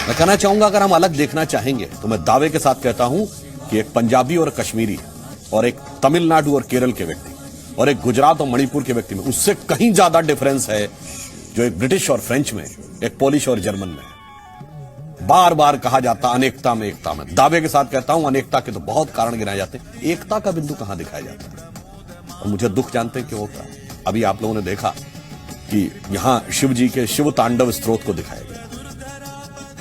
मैं कहना चाहूंगा अगर हम अलग देखना चाहेंगे तो मैं दावे के साथ कहता हूं कि एक पंजाबी और कश्मीरी और एक तमिलनाडु और केरल के व्यक्ति और एक गुजरात और मणिपुर के व्यक्ति में उससे कहीं ज्यादा डिफरेंस है जो एक ब्रिटिश और फ्रेंच में, एक पोलिश और जर्मन में है। बार बार कहा जाता अनेकता में एकता में, दावे के साथ कहता हूं अनेकता के तो बहुत कारण गिनाए जाते हैं, एकता का बिंदु कहां दिखाया जाता है। और मुझे दुख जानते क्यों होता है। अभी आप लोगों ने देखा कि यहां शिव जी के शिव तांडव स्तोत्र को दिखाया गया।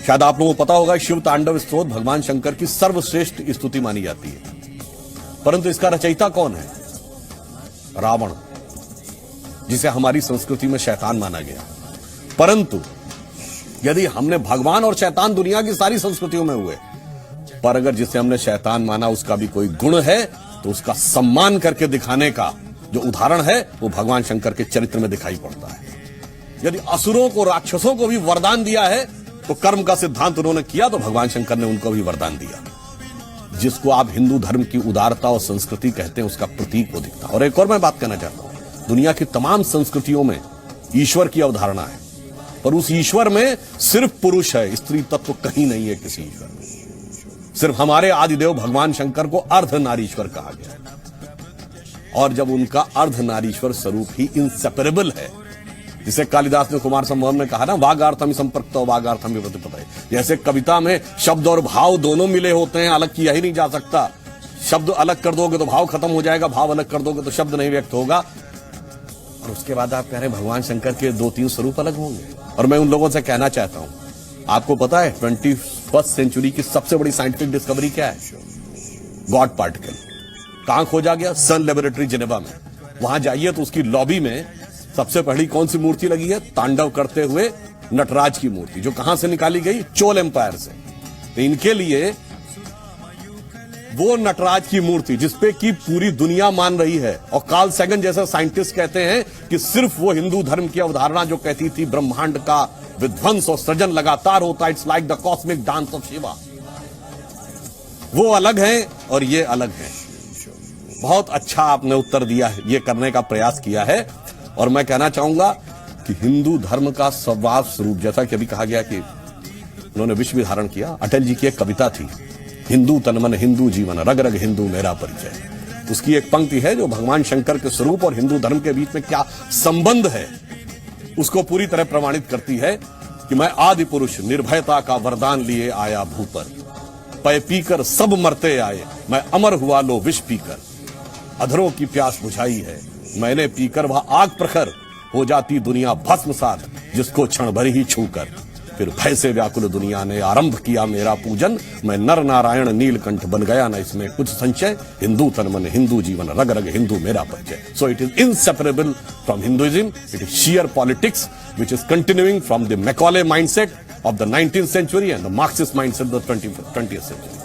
शायद आप लोगों को पता होगा शिव तांडव स्तोत्र भगवान शंकर की सर्वश्रेष्ठ स्तुति मानी जाती है, परंतु इसका रचयिता कौन है? रावण, जिसे हमारी संस्कृति में शैतान माना गया। परंतु यदि हमने भगवान और शैतान दुनिया की सारी संस्कृतियों में हुए, पर अगर जिसे हमने शैतान माना उसका भी कोई गुण है तो उसका सम्मान करके दिखाने का जो उदाहरण है वो भगवान शंकर के चरित्र में दिखाई पड़ता है। यदि असुरों को, राक्षसों को भी वरदान दिया है तो कर्म का सिद्धांत उन्होंने किया तो भगवान शंकर ने उनको भी वरदान दिया। जिसको आप हिंदू धर्म की उदारता और संस्कृति कहते हैं उसका प्रतीक वो दिखता है। और एक और मैं बात कहना चाहता हूं, दुनिया की तमाम संस्कृतियों में ईश्वर की अवधारणा है, पर उस ईश्वर में सिर्फ पुरुष है, स्त्री तत्व कहीं नहीं है किसी ईश्वर में। सिर्फ हमारे आदिदेव भगवान शंकर को अर्धनारीश्वर कहा गया है। और जब उनका अर्धनारीश्वर स्वरूप ही इनसेपरेबल है, जिसे कालिदास ने कुमार संभवम में कहा ना, वागार्थम संपर्क वागार्थम प्रतिपदय। जैसे कविता में शब्द और भाव दोनों मिले होते हैं, अलग किया ही नहीं जा सकता। शब्द अलग कर दोगे तो भाव खत्म हो जाएगा, भाव अलग कर दोगे तो शब्द नहीं व्यक्त होगा। और उसके बाद आप कह रहे हैं भगवान शंकर के 2-3 स्वरूप अलग होंगे। और मैं उन लोगों से कहना चाहता हूं, आपको पता है 21st सेंचुरी की सबसे बड़ी साइंटिफिक डिस्कवरी क्या है? God particle. कहां खोजा गया? सन लेबोरेटरी जेनेवा में। वहां जाइए तो उसकी लॉबी में सबसे पहली कौन सी मूर्ति लगी है? तांडव करते हुए नटराज की मूर्ति, जो कहां से निकाली गई? चोल एम्पायर से। तो इनके लिए वो नटराज की मूर्ति जिसपे की पूरी दुनिया मान रही है, और कार्ल सैगन जैसे साइंटिस्ट कहते हैं कि सिर्फ वो हिंदू धर्म की अवधारणा जो कहती थी ब्रह्मांड का विध्वंस और सृजन लगातार होता, it's like the cosmic dance of Shiva, वो अलग है और ये अलग है। बहुत अच्छा आपने उत्तर दिया है, ये करने का प्रयास किया है। और मैं कहना चाहूंगा कि हिंदू धर्म का स्वभाव स्वरूप, जैसा कि अभी कहा गया कि उन्होंने विश्व धारण किया, अटल जी की एक कविता थी, हिंदू तन मन हिंदू जीवन रग रग हिंदू मेरा परिचय। उसकी एक पंक्ति है जो भगवान शंकर के स्वरूप और हिंदू धर्म के बीच में क्या संबंध है उसको पूरी तरह प्रमाणित करती है कि मैं आदि पुरुष निर्भयता का वरदान लिए आया भू पर, पय पीकर सब मरते आए, मैं अमर हुआ लो विष पीकर, अधरों की प्यास बुझाई है मैंने पीकर, वह आग प्रखर हो जाती दुनिया भस्मसात, जिसको क्षण भर ही छूकर, फिर भय से व्याकुल दुनिया ने आरंभ किया मेरा पूजन, मैं नर नारायण नीलकंठ बन गया न इसमें कुछ संशय, हिंदू तन मन हिंदू जीवन रग रग हिंदू मेरा परिचय। So it is inseparable from Hinduism. It is sheer politics which is continuing from the Macaulay mindset of the 19th century and the Marxist mindset of the 20th century.